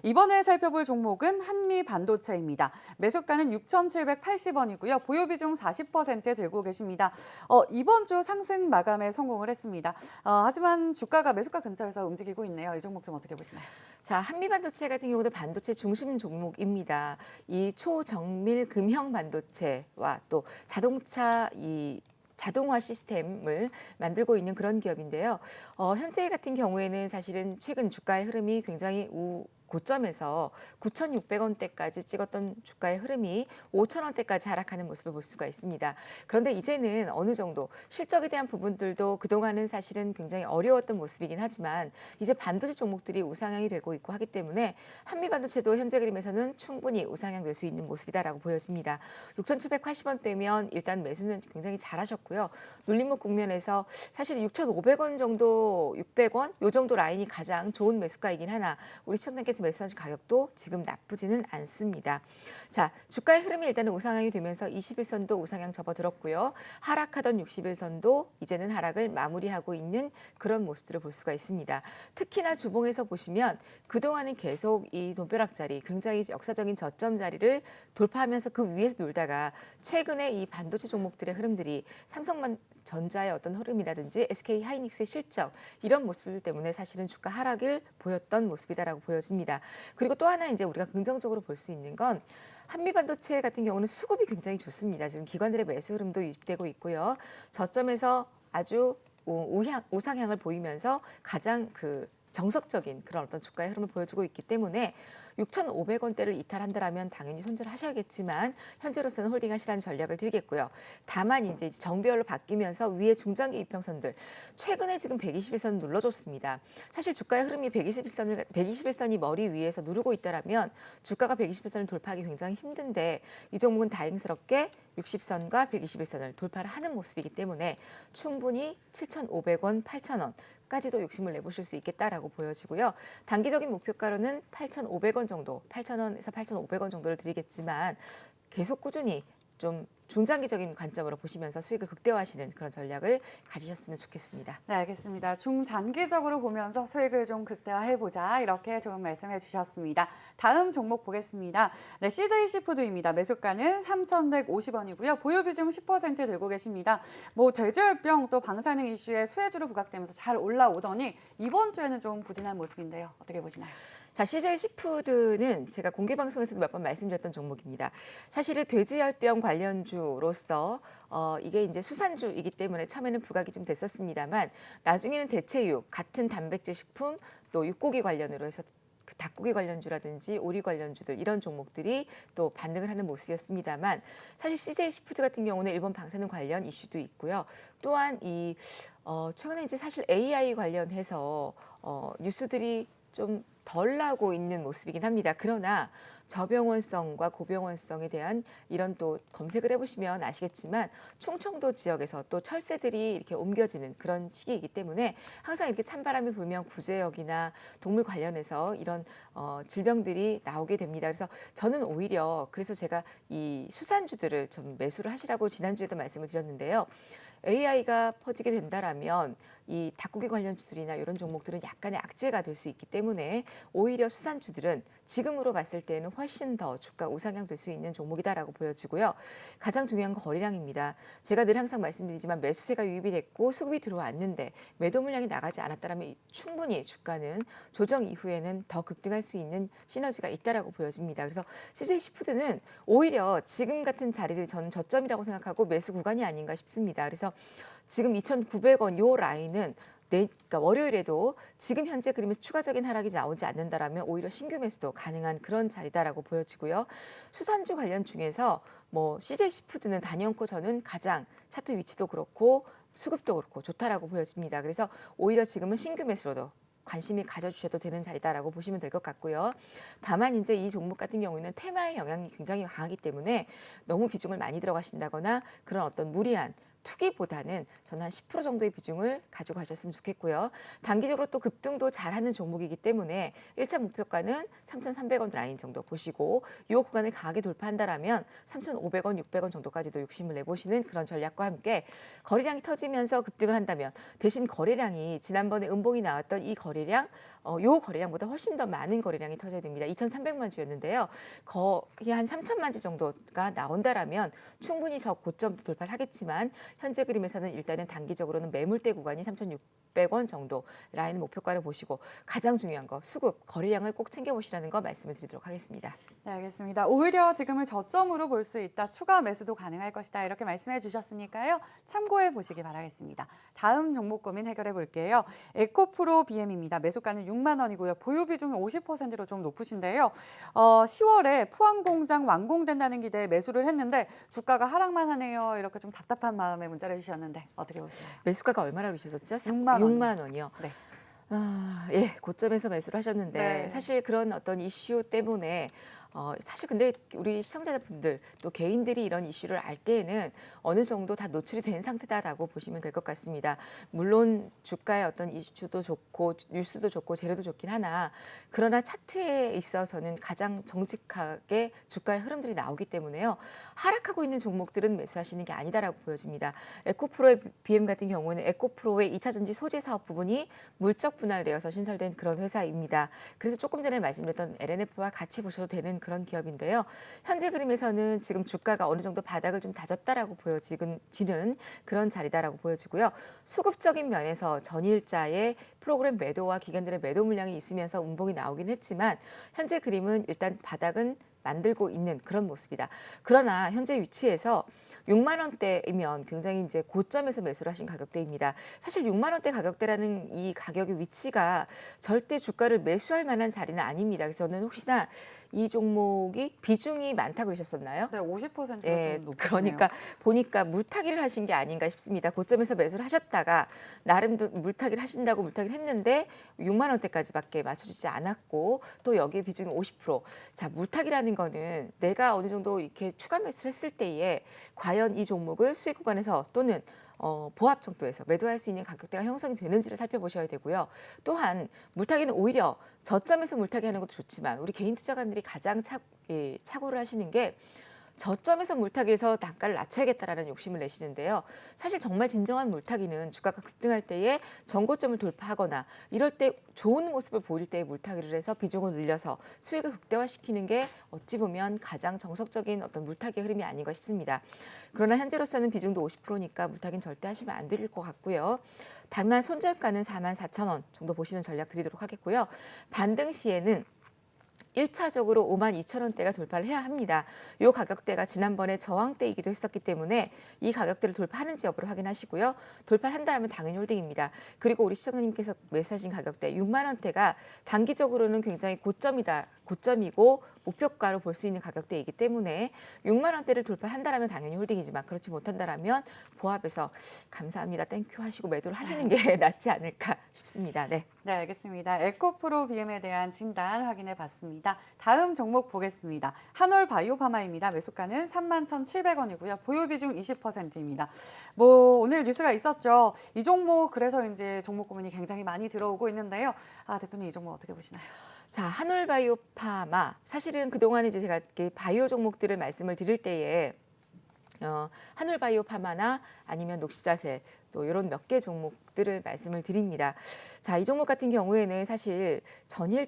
이번에 살펴볼 종목은 한미반도체입니다. 매수가는 6,780원이고요. 보유 비중 40%에 들고 계십니다. 이번 주 상승 마감에 성공을 했습니다. 하지만 주가가 매수가 근처에서 움직이고 있네요. 이 종목 좀 어떻게 보시나요? 자, 한미반도체 같은 경우도 반도체 중심 종목입니다. 이 초정밀 금형 반도체와 또 자동차 자동화 시스템을 만들고 있는 그런 기업인데요. 현재 같은 경우에는 사실은 최근 주가의 흐름이 굉장히 고점에서 9,600원대까지 찍었던 주가의 흐름이 5,000원대까지 하락하는 모습을 볼 수가 있습니다. 그런데 이제는 어느 정도 실적에 대한 부분들도 그동안은 사실은 굉장히 어려웠던 모습이긴 하지만 이제 반도체 종목들이 우상향이 되고 있고 하기 때문에 한미반도체도 현재 그림에서는 충분히 우상향 될 수 있는 모습이다라고 보여집니다. 6,780원대면 일단 매수는 굉장히 잘하셨고요. 눌림목 국면에서 사실 6,500원 정도, 600원 요 정도 라인이 가장 좋은 매수가이긴 하나 우리 시청자께서 매수하신 가격도 지금 나쁘지는 않습니다. 자, 주가의 흐름이 일단은 우상향이 되면서 21선도 우상향 접어들었고요. 하락하던 61선도 이제는 하락을 마무리하고 있는 그런 모습들을 볼 수가 있습니다. 특히나 주봉에서 보시면 그동안은 계속 이 돈벼락 자리, 굉장히 역사적인 저점 자리를 돌파하면서 그 위에서 놀다가 최근에 이 반도체 종목들의 흐름들이 삼성전자의 어떤 흐름이라든지 SK 하이닉스의 실적 이런 모습들 때문에 사실은 주가 하락을 보였던 모습이다라고 보여집니다. 그리고 또 하나 이제 우리가 긍정적으로 볼 수 있는 건 한미반도체 같은 경우는 수급이 굉장히 좋습니다. 지금 기관들의 매수 흐름도 유입되고 있고요. 저점에서 아주 우상향을 보이면서 가장 정석적인 그런 어떤 주가의 흐름을 보여주고 있기 때문에 6,500원대를 이탈한다라면 당연히 손절을 하셔야겠지만 현재로서는 홀딩하시라는 전략을 드리겠고요. 다만 이제 정배열로 바뀌면서 위에 중장기 이평선들 최근에 지금 121선 눌러줬습니다. 사실 주가의 흐름이 121선이 머리 위에서 누르고 있다라면 주가가 121선을 돌파하기 굉장히 힘든데 이 종목은 다행스럽게 60선과 121선을 돌파를 하는 모습이기 때문에 충분히 7,500원, 8,000원 까지도 욕심을 내보실 수 있겠다라고 보여지고요. 단기적인 목표가로는 8,500원 정도, 8,000원에서 8,500원 정도를 드리겠지만 계속 꾸준히 좀 중장기적인 관점으로 보시면서 수익을 극대화하시는 그런 전략을 가지셨으면 좋겠습니다. 네, 알겠습니다. 중장기적으로 보면서 수익을 좀 극대화해보자 이렇게 좋은 말씀해 주셨습니다. 다음 종목 보겠습니다. 네, CJ시푸드입니다. 매수가는 3,150원이고요. 보유 비중 10% 들고 계십니다. 뭐 돼지열병 또 방사능 이슈에 수혜주로 부각되면서 잘 올라오더니 이번 주에는 좀 부진한 모습인데요. 어떻게 보시나요? 자, CJ시푸드는 제가 공개 방송에서도 몇 번 말씀드렸던 종목입니다. 사실은 돼지열병 관련주로서 이게 이제 수산주이기 때문에 처음에는 부각이 좀 됐었습니다만 나중에는 대체육, 같은 단백질 식품, 또 육고기 관련으로 해서 닭고기 관련주라든지 오리 관련주들 이런 종목들이 또 반등을 하는 모습이었습니다만 사실 CJ시푸드 같은 경우는 일본 방사능 관련 이슈도 있고요. 또한 최근에 이제 사실 AI 관련해서 뉴스들이 좀 덜 나오고 있는 모습이긴 합니다. 그러나 저병원성과 고병원성에 대한 이런 또 검색을 해보시면 아시겠지만 충청도 지역에서 또 철새들이 이렇게 옮겨지는 그런 시기이기 때문에 항상 이렇게 찬바람이 불면 구제역이나 동물 관련해서 이런 질병들이 나오게 됩니다. 그래서 저는 오히려 그래서 제가 이 수산주들을 좀 매수를 하시라고 지난주에도 말씀을 드렸는데요. AI가 퍼지게 된다라면 이 닭고기 관련주들이나 이런 종목들은 약간의 악재가 될 수 있기 때문에 오히려 수산주들은 지금으로 봤을 때는 훨씬 더 주가 우상향 될 수 있는 종목이다라고 보여지고요. 가장 중요한 건 거래량입니다. 제가 늘 항상 말씀드리지만 매수세가 유입이 됐고 수급이 들어왔는데 매도 물량이 나가지 않았다면 충분히 주가는 조정 이후에는 더 급등할 수 있는 시너지가 있다라고 보여집니다. 그래서 CJ시푸드는 오히려 지금 같은 자리들이 저는 저점이라고 생각하고 매수 구간이 아닌가 싶습니다. 그래서 지금 2,900원 요 라인은 그러니까 월요일에도 지금 현재 그림에서 추가적인 하락이 나오지 않는다라면 오히려 신규 매수도 가능한 그런 자리다라고 보여지고요. 수산주 관련 중에서 뭐 CJ시푸드는 단연코 저는 가장 차트 위치도 그렇고 수급도 그렇고 좋다라고 보여집니다. 그래서 오히려 지금은 신규 매수로도 관심이 가져주셔도 되는 자리다라고 보시면 될 것 같고요. 다만 이제 이 종목 같은 경우에는 테마의 영향이 굉장히 강하기 때문에 너무 비중을 많이 들어가신다거나 그런 어떤 무리한 투기보다는 저는 한 10% 정도의 비중을 가지고 가셨으면 좋겠고요. 단기적으로 또 급등도 잘하는 종목이기 때문에 1차 목표가는 3,300원 라인 정도 보시고 이 구간을 강하게 돌파한다라면 3,500원, 600원 정도까지도 욕심을 내보시는 그런 전략과 함께 거래량이 터지면서 급등을 한다면 대신 거래량이 지난번에 음봉이 나왔던 이 거래량 요 거래량보다 훨씬 더 많은 거래량이 터져야 됩니다. 2,300만 주였는데요. 거의 한 3천만 주 정도가 나온다라면 충분히 저 고점도 돌파를 하겠지만 현재 그림에서는 일단은 단기적으로는 매물대 구간이 3,600원 정도 라인 목표가를 보시고 가장 중요한 거 수급 거래량을 꼭 챙겨보시라는 거 말씀을 드리도록 하겠습니다. 네, 알겠습니다. 오히려 지금을 저점으로 볼 수 있다. 추가 매수도 가능할 것이다. 이렇게 말씀해 주셨으니까요. 참고해 보시기 바라겠습니다. 다음 종목 고민 해결해 볼게요. 에코프로 BM입니다. 매수가는 6만 원이고요. 보유 비중이 50%로 좀 높으신데요. 10월에 포항 공장 완공된다는 기대에 매수를 했는데 주가가 하락만 하네요. 이렇게 좀 답답한 마음에 문자를 주셨는데 어떻게 보시나요? 매수가가 얼마나 주셨었죠? 6만 원. 6만 원이요. 네. 예, 고점에서 매수를 하셨는데 네. 사실 그런 어떤 이슈 때문에 사실 근데 우리 시청자분들 또 개인들이 이런 이슈를 알 때에는 어느 정도 다 노출이 된 상태다라고 보시면 될 것 같습니다. 물론 주가의 어떤 이슈도 좋고 뉴스도 좋고 재료도 좋긴 하나 그러나 차트에 있어서는 가장 정직하게 주가의 흐름들이 나오기 때문에요. 하락하고 있는 종목들은 매수하시는 게 아니다라고 보여집니다. 에코프로의 BM 같은 경우는 에코프로의 2차 전지 소재 사업 부분이 물적 분할되어서 신설된 그런 회사입니다. 그래서 조금 전에 말씀드렸던 LNF와 같이 보셔도 되는 그런 기업인데요. 현재 그림에서는 지금 주가가 어느 정도 바닥을 좀 다졌다라고 보여지는 그런 자리다라고 보여지고요. 수급적인 면에서 전일자의 프로그램 매도와 기관들의 매도 물량이 있으면서 운봉이 나오긴 했지만 현재 그림은 일단 바닥은 만들고 있는 그런 모습이다. 그러나 현재 위치에서 6만 원대이면 굉장히 이제 고점에서 매수를 하신 가격대입니다. 사실 6만 원대 가격대라는 이 가격의 위치가 절대 주가를 매수할 만한 자리는 아닙니다. 그래서 저는 혹시나 이 종목이 비중이 많다고 그러셨었나요? 네, 50%로 예, 좀 높으시네요. 그러니까 보니까 물타기를 하신 게 아닌가 싶습니다. 고점에서 매수를 하셨다가 나름도 물타기를 하신다고 물타기를 했는데 6만 원대까지밖에 맞춰주지 않았고 또 여기에 비중이 50%. 자, 물타기라는 거는 내가 어느 정도 이렇게 추가 매수를 했을 때에 과연 이 종목을 수익 구간에서 또는 보합 정도에서 매도할 수 있는 가격대가 형성이 되는지를 살펴보셔야 되고요. 또한 물타기는 오히려 저점에서 물타기하는 것도 좋지만 우리 개인 투자가들이 가장 착오를 하시는 게 저점에서 물타기에서 단가를 낮춰야겠다라는 욕심을 내시는데요. 사실 정말 진정한 물타기는 주가가 급등할 때에 전고점을 돌파하거나 이럴 때 좋은 모습을 보일 때에 물타기를 해서 비중을 늘려서 수익을 극대화시키는 게 어찌 보면 가장 정석적인 어떤 물타기의 흐름이 아닌가 싶습니다. 그러나 현재로서는 비중도 50%니까 물타기는 절대 하시면 안 될 것 같고요. 다만 손절가는 44,000원 정도 보시는 전략 드리도록 하겠고요. 반등 시에는 1차적으로 52,000원대가 돌파를 해야 합니다. 이 가격대가 지난번에 저항대이기도 했었기 때문에 이 가격대를 돌파하는지 여부를 확인하시고요. 돌파를 한다면 당연히 홀딩입니다. 그리고 우리 시청자님께서 매수하신 가격대 6만 원대가 단기적으로는 굉장히 고점이고 목표가로 볼 수 있는 가격대이기 때문에 6만 원대를 돌파한다면 당연히 홀딩이지만 그렇지 못한다면 보합에서 감사합니다. 땡큐 하시고 매도를 하시는 게 낫지 않을까 싶습니다. 네. 네, 알겠습니다. 에코프로 BM에 대한 진단 확인해 봤습니다. 다음 종목 보겠습니다. 한올 바이오파마입니다. 매수가는 31,700원이고요. 보유 비중 20%입니다. 오늘 뉴스가 있었죠. 이 종목 그래서 이제 종목 고민이 굉장히 많이 들어오고 있는데요. 대표님 이 종목 어떻게 보시나요? 자, 한올바이오파마 사실은 그동안 이제 제가 이렇게 바이오 종목들을 말씀을 드릴 때에 한올바이오파마나 아니면 녹십자세 또 이런 몇 개 종목들을 말씀을 드립니다. 자, 이 종목 같은 경우에는 사실 전일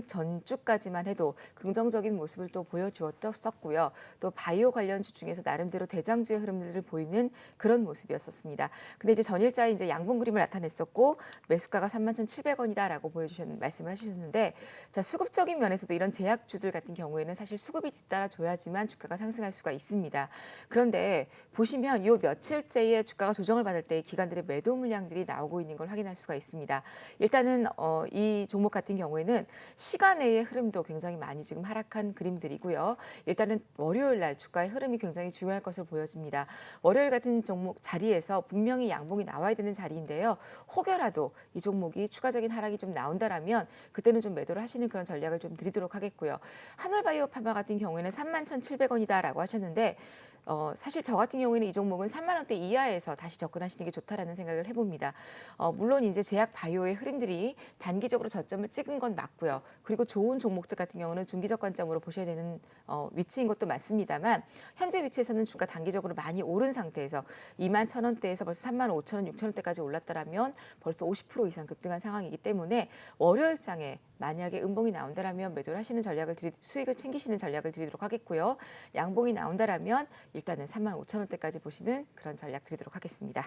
전주까지만 해도 긍정적인 모습을 또 보여주었었고요. 또 바이오 관련주 중에서 나름대로 대장주의 흐름들을 보이는 그런 모습이었었습니다. 근데 이제 전일자에 이제 양봉 그림을 나타냈었고 매수가가 31,700원이다라고 말씀을 해주셨는데 자, 수급적인 면에서도 이런 제약주들 같은 경우에는 사실 수급이 뒤따라 줘야지만 주가가 상승할 수가 있습니다. 그런데 보시면 이 며칠째의 주가가 조정을 받을 때 기관들의 매도 물량들이 나오고 있는 걸 확인할 수가 있습니다. 일단은 이 종목 같은 경우에는 시간 외의 흐름도 굉장히 많이 지금 하락한 그림들이고요. 일단은 월요일 날 주가의 흐름이 굉장히 중요할 것으로 보여집니다. 월요일 같은 종목 자리에서 분명히 양봉이 나와야 되는 자리인데요. 혹여라도 이 종목이 추가적인 하락이 좀 나온다라면 그때는 좀 매도를 하시는 그런 전략을 좀 드리도록 하겠고요. 한올바이오파마 같은 경우에는 31,700원이다라고 하셨는데 사실 저 같은 경우에는 이 종목은 3만 원대 이하에서 다시 접근하시는 게 좋다라는 생각을 해봅니다. 보입니다. 물론 이제 제약 바이오의 흐름들이 단기적으로 저점을 찍은 건 맞고요. 그리고 좋은 종목들 같은 경우는 중기적 관점으로 보셔야 되는 위치인 것도 맞습니다만 현재 위치에서는 주가 단기적으로 많이 오른 상태에서 21,000원대에서 벌써 35,000원, 6,000원대까지 올랐다라면 벌써 50% 이상 급등한 상황이기 때문에 월요일장에 만약에 음봉이 나온다라면 매도를 하시는 수익을 챙기시는 전략을 드리도록 하겠고요. 양봉이 나온다라면 일단은 35,000원대까지 보시는 그런 전략 드리도록 하겠습니다.